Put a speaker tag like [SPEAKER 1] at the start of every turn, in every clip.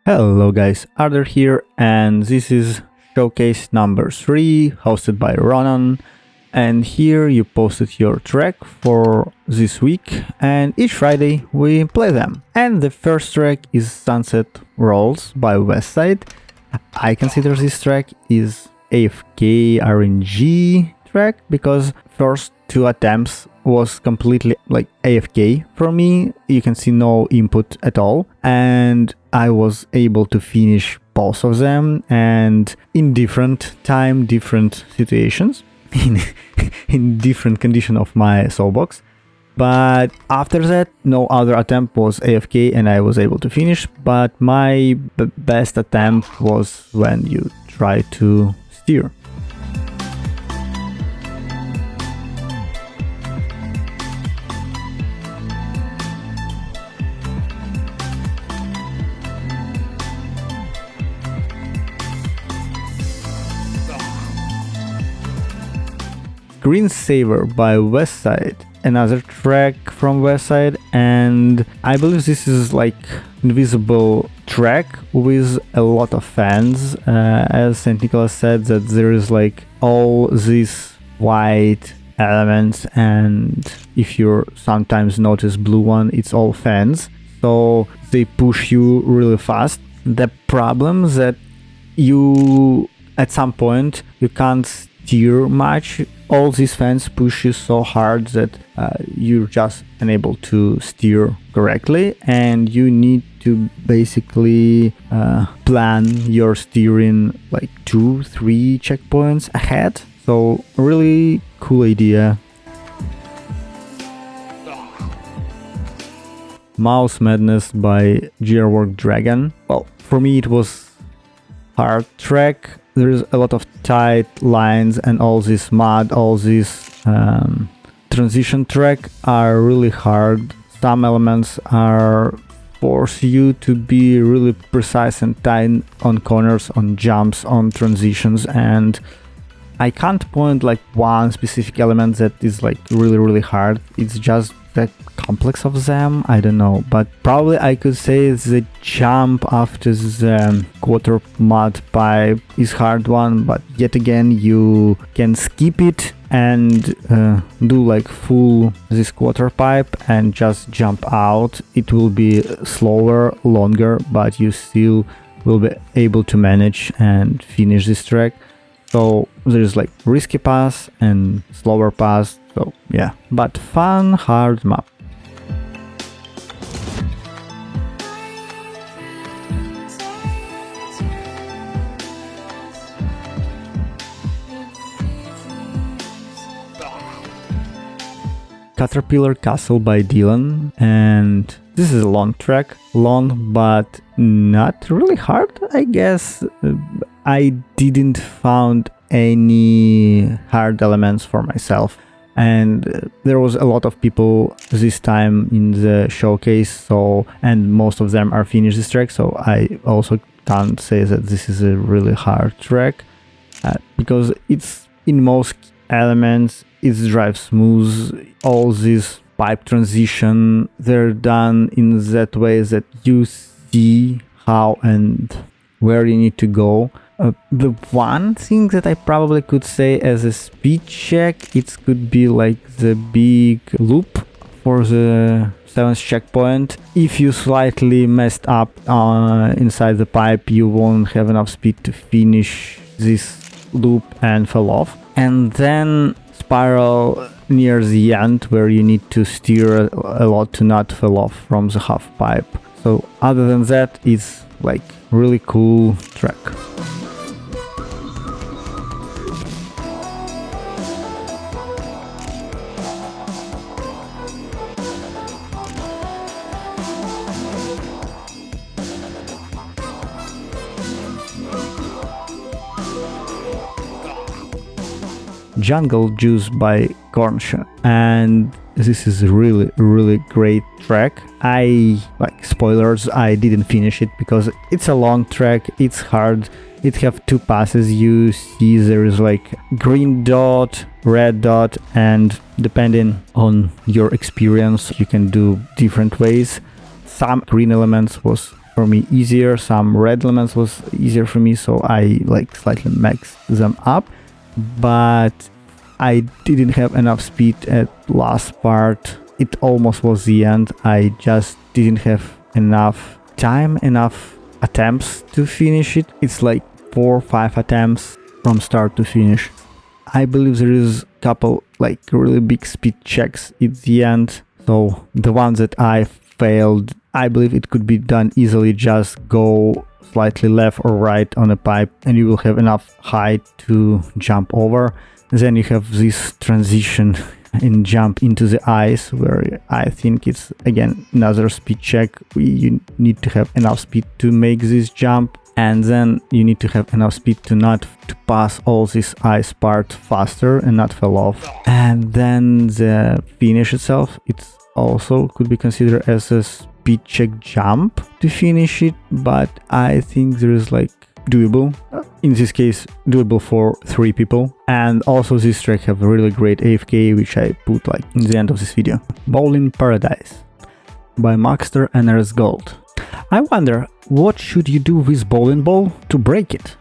[SPEAKER 1] Hello guys, Arthur here, and this is showcase number 3 hosted by Ronan. And here you posted your track for this week, and each Friday we play them. And the first track is Sunset Rolls by Westside. I consider this track is AFK RNG track because first 2 attempts was completely like AFK for me. You can see no input at all, and I was able to finish both of them, and in different time, different situations, in different condition of my soulbox. But after that, no other attempt was AFK and I was able to finish. But my best attempt was when you try to steer. Screensaver by Westside, another track from Westside, and I believe this is like invisible track with a lot of fans. As St. Nicholas said, that there is like all these white elements, and if you sometimes notice blue one, it's all fans, so they push you really fast. The problem that you at some point you can't steer much. All these fans push you so hard that you're just unable to steer correctly, and you need to basically plan your steering like 2-3 checkpoints ahead. So really cool idea. Mouse Madness by Gearwork Dragon. Well, for me it was hard track. There's a lot of tight lines, and all this mud, all this transition track are really hard. Some elements are force you to be really precise and tight on corners, on jumps, on transitions, and I can't point like one specific element that is like really hard. It's just the complex of them, I don't know, but probably I could say the jump after the quarter mud pipe is hard one, but yet again you can skip it and do like full this quarter pipe and just jump out. It will be slower, longer, but you still will be able to manage and finish this track. So there's like risky pass and slower pass, so yeah, but fun, hard map. Caterpillar Castle by Dylan, and this is a long track, long but not really hard, I guess. I didn't found any hard elements for myself, and there was a lot of people this time in the showcase, so, and most of them are finished this track, so I also can't say that this is a really hard track, because it's in most elements it drives smooth. All these pipe transition, they're done in that way that you see how and where you need to go. The one thing that I probably could say as a speed check, it could be like the big loop for the 7th checkpoint. If you slightly messed up inside the pipe, you won't have enough speed to finish this loop and fall off. And then spiral near the end where you need to steer a lot to not fall off from the half pipe. So other than that, it's like really cool track. Jungle Juice by Cornsha, and this is a really great track. I like spoilers, I didn't finish it because it's a long track, it's hard. It have 2 passes. You see there is like green dot, red dot, and depending on your experience you can do different ways. Some green elements was for me easier. Some red elements was easier for me, so I like slightly maxed them up. But I didn't have enough speed at last part. It almost was the end. I just didn't have enough time, enough attempts to finish it. It's like 4 or 5 attempts from start to finish. I believe there is a couple like really big speed checks at the end. So the ones that I failed, I believe it could be done easily. Just go slightly left or right on a pipe and you will have enough height to jump over. Then you have this transition and jump into the ice, where I think it's again another speed check. You need to have enough speed to make this jump, and then you need to have enough speed to pass all this ice part faster and not fall off. And then the finish itself, it's also could be considered as a speed check jump to finish it, but I think there is like doable, in this case doable for 3 people. And also this track have a really great AFK, which I put like in the end of this video. Bowling Paradise by Maxter NRS Gold. I wonder what should you do with bowling ball to break it.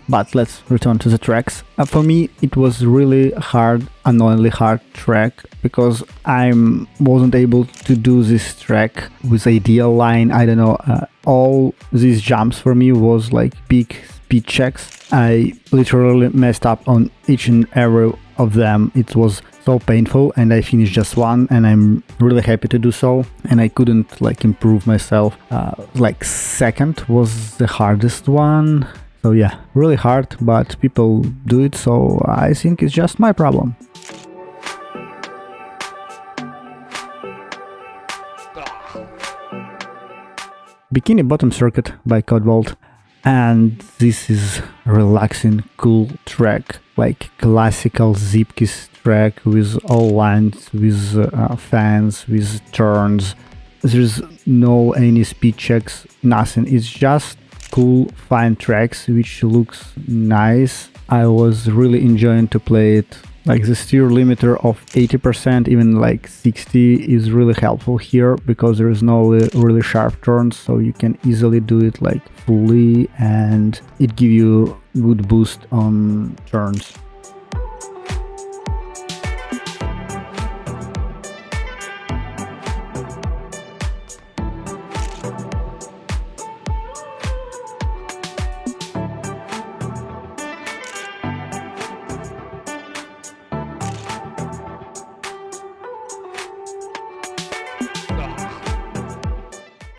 [SPEAKER 1] But let's return to the tracks. For me it was really hard, annoyingly hard track, because I wasn't able to do this track with ideal line. I don't know, all these jumps for me was like big speed checks. I literally messed up on each and every of them. It was so painful, and I finished just one, and I'm really happy to do so. And I couldn't like improve myself. Like second was the hardest one. So yeah, really hard, but people do it, so I think it's just my problem. Bikini Bottom Circuit by Codebolt. And this is relaxing, cool track, like classical Zeepkist track with all lines, with fans, with turns. There's no any speed checks, nothing. It's just cool, fine tracks, which looks nice. I was really enjoying to play it. Like the steer limiter of 80%, even like 60 is really helpful here, because there is no really sharp turns, so you can easily do it like fully, and it gives you good boost on turns.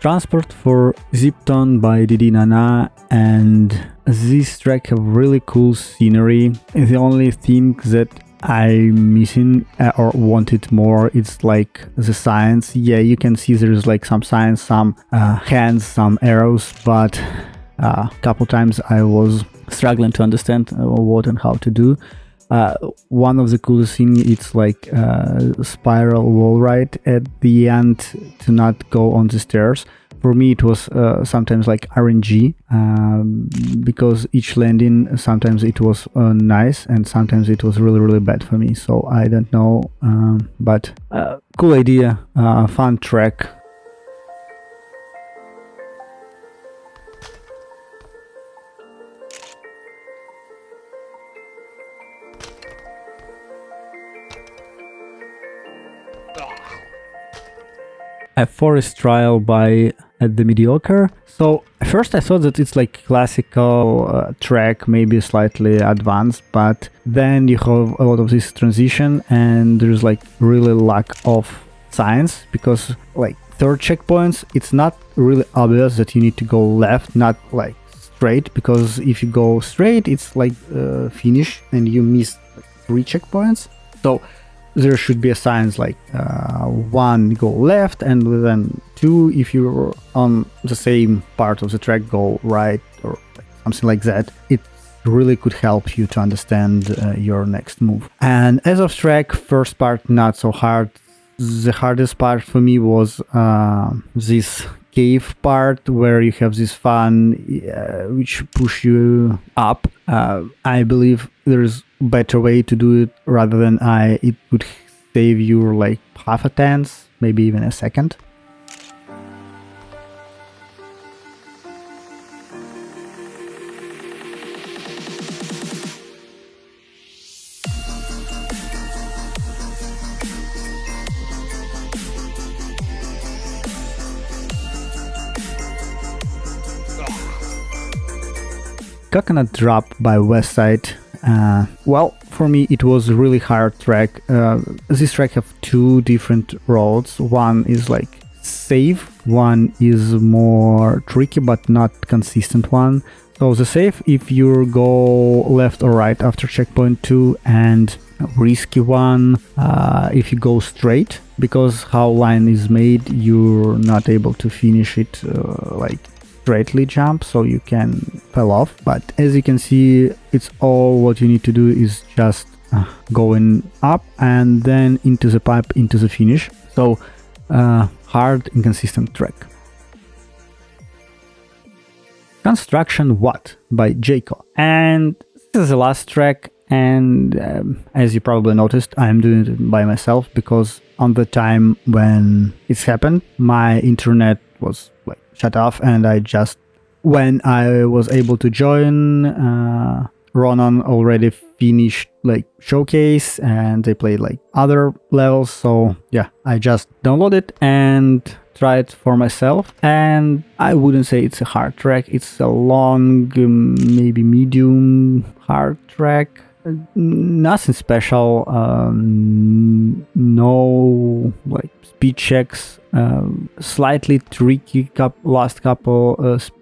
[SPEAKER 1] Transport for Zipton by Didi Nana, and this track have really cool scenery. The only thing that I'm missing or wanted more, it's like the science. Yeah, you can see there's like some science, some hands, some arrows, but a couple times I was struggling to understand what and how to do. One of the coolest things, it's like spiral wall ride at the end to not go on the stairs. For me it was sometimes like RNG, because each landing sometimes it was nice and sometimes it was really bad for me, so I don't know, but cool idea, fun track. A Forest Trial by The Mediocre. So at first I thought that it's like classical track, maybe slightly advanced, but then you have a lot of this transition and there's like really lack of science, because like third checkpoints, it's not really obvious that you need to go left, not like straight, because if you go straight it's like finish and you miss like 3 checkpoints. So there should be a signs like 1 go left, and then 2 if you're on the same part of the track go right, or like something like that. It really could help you to understand your next move. And as of track, first part not so hard. The hardest part for me was this cave part where you have this fan which push you up. I believe there's better way to do it rather than it would save you like half a tenth, maybe even a second. Coconut Drop by Westside. Well, for me it was a really hard track. This track have two different roads. One is like safe, one is more tricky but not consistent one. So the safe, if you go left or right after checkpoint 2, and risky one, if you go straight, because how line is made, you're not able to finish it like straightly jump, so you can fall off. But as you can see, it's all what you need to do is just going up and then into the pipe, into the finish. So hard, inconsistent track. Construction What by Jayco. And this is the last track, and as you probably noticed, I'm doing it by myself because on the time when it's happened, my internet was like shut off, and when I was able to join, Ronan already finished like showcase and they played like other levels. So yeah, I just downloaded and try it for myself, and I wouldn't say it's a hard track. It's a long, maybe medium hard track. Nothing special. No like speed checks. Slightly tricky last couple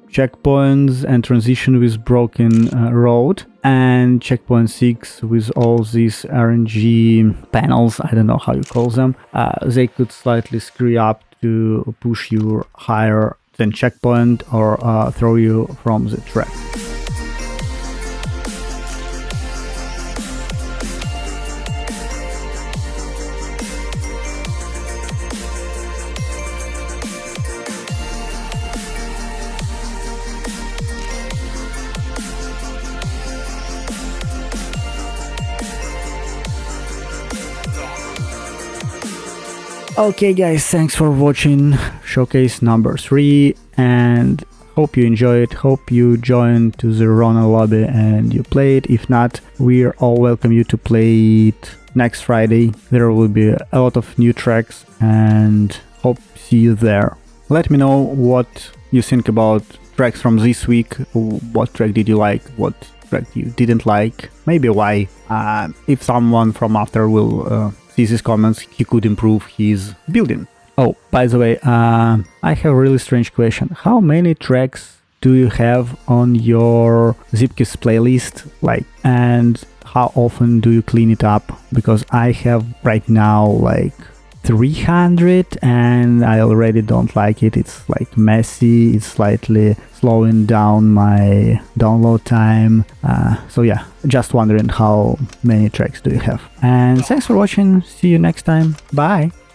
[SPEAKER 1] checkpoints and transition with broken road, and checkpoint 6 with all these RNG panels. I don't know how you call them. They could slightly screw up to push you higher than checkpoint or throw you from the track. Okay guys, thanks for watching showcase number 3, and hope you enjoyed. Hope you joined to the Ronan lobby and you played. If not, we all welcome you to play it next Friday. There will be a lot of new tracks, and hope to see you there. Let me know what you think about tracks from this week. What track did you like? What track you didn't like? Maybe why? If someone from after will see these comments, he could improve his building. Oh, by the way, I have a really strange question. How many tracks do you have on your Zeepkist playlist? And how often do you clean it up? Because I have right now like 300 and I already don't like it. It's like messy, it's slightly slowing down my download time. So yeah, just wondering how many tracks do you have. And thanks for watching. See you next time. Bye.